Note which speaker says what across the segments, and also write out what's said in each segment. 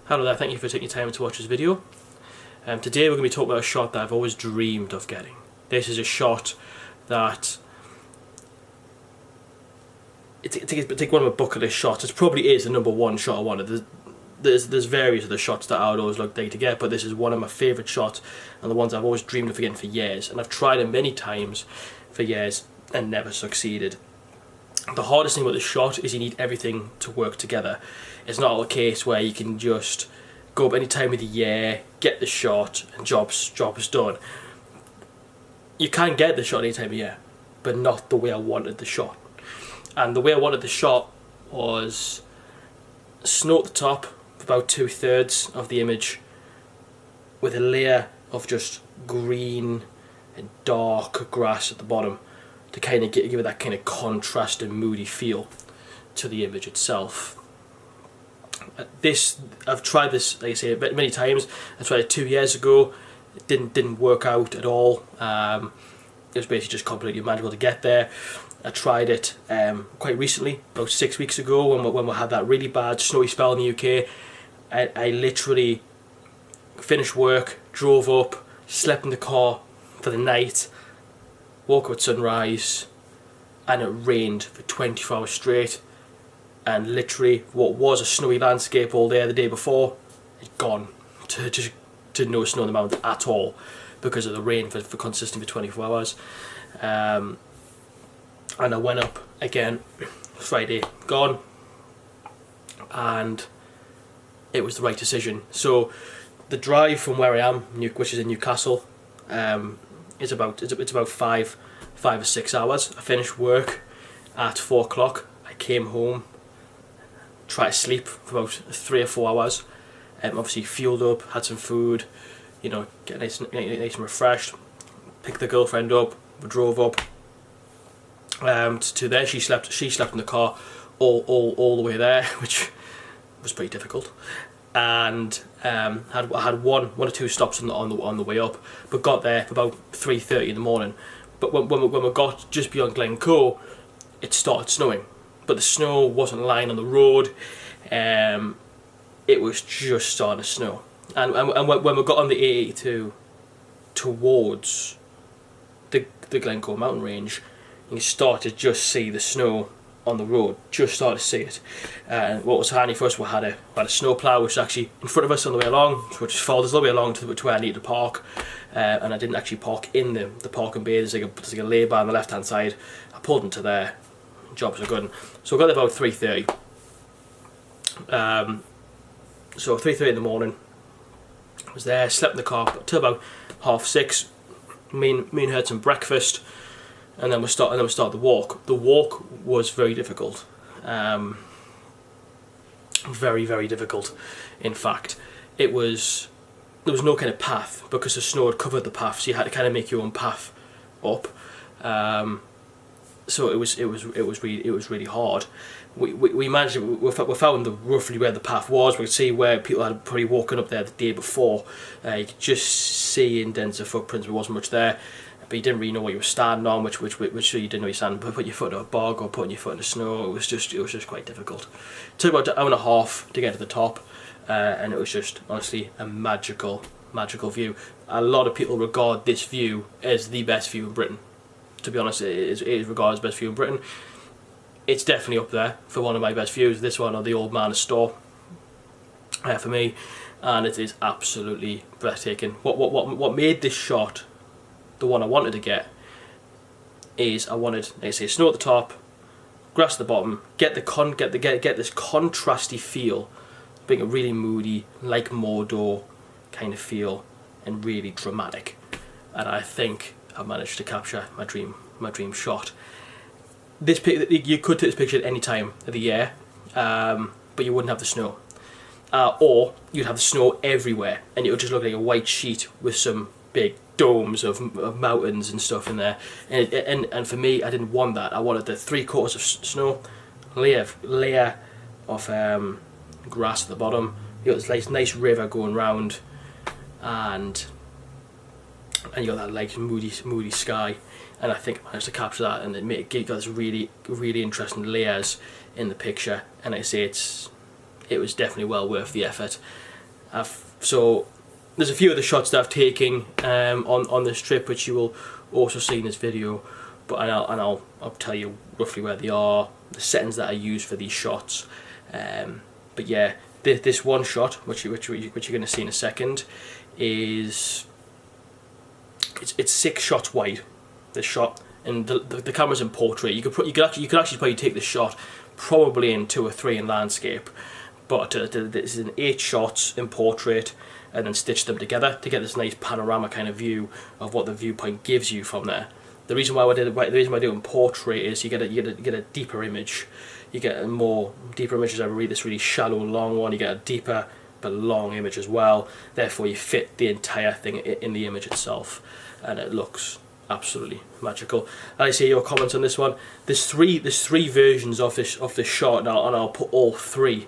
Speaker 1: Hello there, thank you for taking your time to watch this video. Today we're going to be talking about a shot that I've always dreamed of getting. This is a shot that it's like one of my bucket list shots. It probably is the number one shot I wanted. There's various of the shots that I would always like to get, but this is one of my favourite shots and the ones I've always dreamed of getting for years. And I've tried it many times for years and never succeeded. The hardest thing about this shot is you need everything to work together. It's not a case where you can just go up any time of the year, get the shot, and job's done. You can get the shot any time of year, but not the way I wanted the shot. And the way I wanted the shot was snow at the top, about 2/3 of the image, with a layer of just green and dark grass at the bottom, to kind of give it that kind of contrast and moody feel to the image itself. I've tried this, like I say, many times. I tried it 2 years ago. It didn't work out at all. It was basically just completely unmanageable to get there. I tried it quite recently, about 6 weeks ago, when we had that really bad snowy spell in the UK. I literally finished work, drove up, slept in the car for the night, woke up at sunrise, and it rained for 24 hours straight. And literally, what was a snowy landscape all day the day before, it's gone to no snow on the mountain at all because of the rain for consistently for 24 hours. And I went up again Friday, gone, and it was the right decision. So the drive from where I am, which is in Newcastle, it's about 5 or 6 hours. I finished work at 4 o'clock. I came home, tried to sleep for about 3 or 4 hours. Obviously fueled up, had some food, you know, get nice and refreshed. Picked the girlfriend up, we drove up to there. She slept in the car all the way there, which was pretty difficult. And had one or two stops on the way up, but got there for about 3:30 in the morning. But when we got just beyond Glencoe, it started snowing, but the snow wasn't lying on the road. It was just starting to snow, and when we got on the A82 towards the Glencoe mountain range, you started to just see the snow on the road, just started to see it. And what was handy for us, we had a snow plough which was actually in front of us on the way along, which followed us all the way along to where I needed to park. And I didn't actually park in the parking bay. There's like a lay-by on the left hand side. I pulled into there, jobs are good. So I got there about 3:30. So 3:30 in the morning, I was there, slept in the car till about 5:30. Me and her had some breakfast, and then we started the walk. The walk was very difficult, very difficult. In fact, there was no kind of path because the snow had covered the path, so you had to kind of make your own path up. So it was really hard. We managed. We found roughly where the path was. We could see where people had probably walking up there the day before. You could just see indents of footprints. There wasn't much there, but you didn't really know what you were standing on, which you didn't know you standing. But putting your foot in a bog or putting your foot in the snow, it was just quite difficult. It took about an hour and a half to get to the top, and it was just honestly a magical view. A lot of people regard this view as the best view in Britain. To be honest, it is regarded as the best view in Britain. It's definitely up there for one of my best views. This one or the Old Manor Store for me, and it is absolutely breathtaking. What made this shot the one I wanted to get is I wanted, like I say, snow at the top, grass at the bottom, get this contrasty feel, being a really moody, like Mordor kind of feel, and really dramatic. And I think I managed to capture my dream shot. You could take this picture at any time of the year, but you wouldn't have the snow, or you'd have the snow everywhere, and it would just look like a white sheet with some big domes of mountains and stuff in there. And for me, I didn't want that. I wanted the 3/4 of snow, layer of grass at the bottom. You got this nice river going round, and you got that like moody sky. And I think I managed to capture that, and it got this really interesting layers in the picture. And like I say, it was definitely well worth the effort. So there's a few of the shots that I've taken on this trip, which you will also see in this video, but I'll tell you roughly where they are, the settings that I use for these shots. But yeah, this one shot, which you're going to see in a second, it's 6 shots wide. This shot, and the camera's in portrait. You could actually probably take this shot probably in 2 or 3 in landscape, but this is in 8 shots in portrait, and then stitch them together to get this nice panorama kind of view of what the viewpoint gives you from there. The reason why I do it in portrait is you get a deeper image. You get more deeper images over this really shallow long one. You get a deeper but long image as well. Therefore, you fit the entire thing in the image itself, and it looks absolutely magical. And I see your comments on this one. There's three versions of this shot now, and I'll put all 3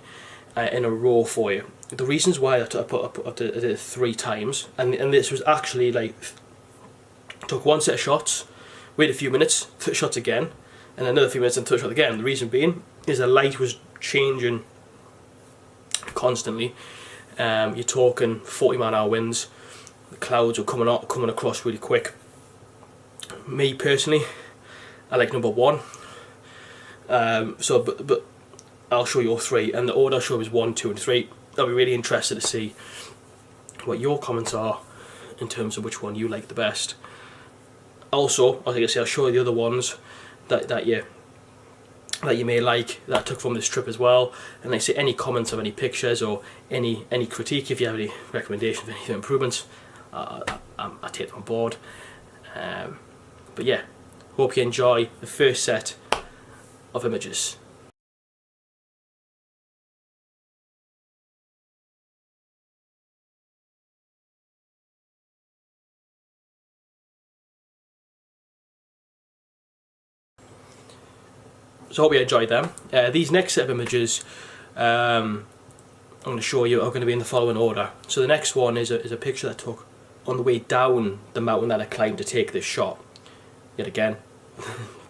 Speaker 1: in a row for you. The reasons why I did it 3 times, and this was actually like, took one set of shots, wait a few minutes, took shots again, and another few minutes and took shot again. The reason being is the light was changing constantly. You're talking 40-mile-an-hour winds. The clouds were coming across really quick. Me personally, I like number 1. But I'll show you all 3, and the order I'll show is 1, 2, and 3. I'll be really interested to see what your comments are in terms of which one you like the best. Also, I think I'll show you the other ones that you may like that I took from this trip as well. And like I say, any comments of any pictures or any critique, if you have any recommendations, any improvements, I take them on board. But yeah, hope you enjoy the first set of images. So I hope you enjoyed them. These next set of images I'm going to show you are going to be in the following order. So the next one is a picture that I took on the way down the mountain that I climbed to take this shot. Yet again,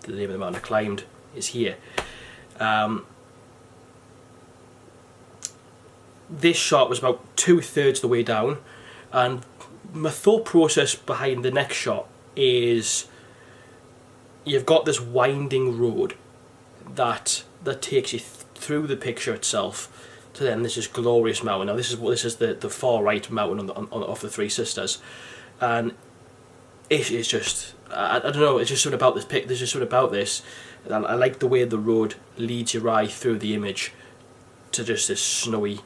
Speaker 1: the name of the mountain I climbed is here. This shot was about 2/3 the way down, and my thought process behind the next shot is you've got this winding road that takes you through the picture itself to then this is glorious mountain. Now this is the far right mountain of the 3 sisters, and it is just I don't know, it's just something about this there's just something about this. I like the way the road leads your eye through the image to just this snowy,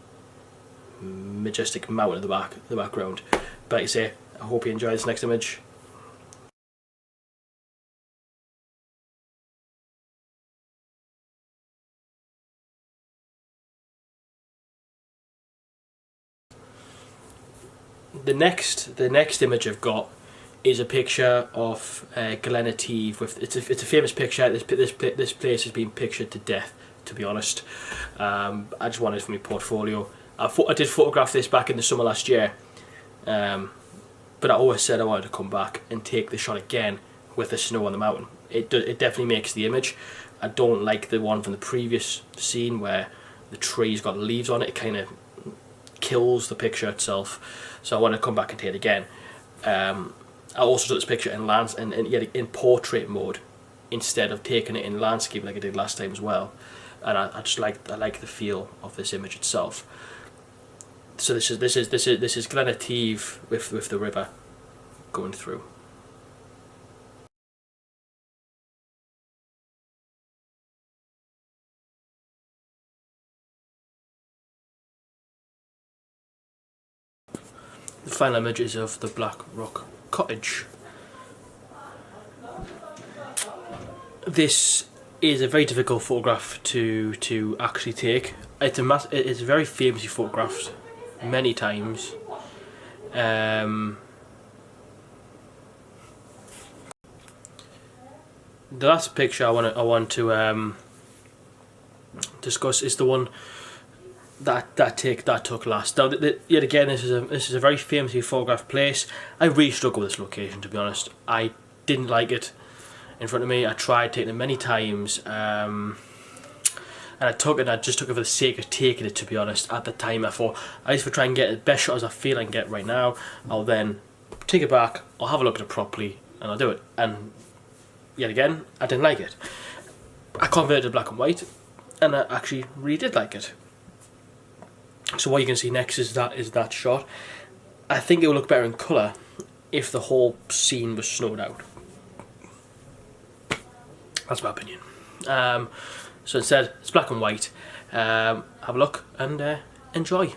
Speaker 1: majestic mountain in the background. But like I say, I hope you enjoy this next image. The next image I've got is a picture of Glencoe. It's a famous picture. This place has been pictured to death, to be honest. I just wanted it for my portfolio. I did photograph this back in the summer last year, but I always said I wanted to come back and take the shot again with the snow on the mountain. It definitely makes the image. I don't like the one from the previous scene where the tree's got leaves on it. It kind of kills the picture itself. So I want to come back and take it again. I also took this picture in portrait mode instead of taking it in landscape like I did last time as well. And I like the feel of this image itself. So this is Glencoe with the river going through. The final image is of the Black Rock Cottage. This is a very difficult photograph to actually take. It's very famously photographed many times. The last picture I want to discuss is the one that took last. Now, yet again, this is a very famously photographed place. I really struggled with this location, to be honest. I didn't like it in front of me. I tried taking it many times. and I just took it for the sake of taking it, to be honest. At the time I thought, I used to try and get the best shot as I feel I can get right now. I'll then take it back, I'll have a look at it properly, and I'll do it. And yet again, I didn't like it. I converted to black and white, and I actually really did like it. So what you can see next is that shot. I think it will look better in colour if the whole scene was snowed out. That's my opinion. So instead, it's black and white. Have a look and enjoy.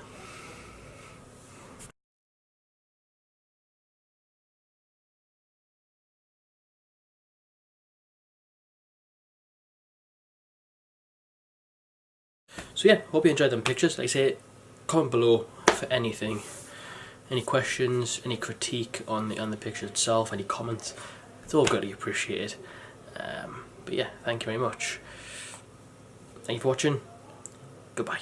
Speaker 1: So yeah, hope you enjoyed them pictures. Like I say, comment below for anything, any questions, any critique on the picture itself, any comments. It's all greatly appreciated. But yeah, thank you very much. Thank you for watching. Goodbye.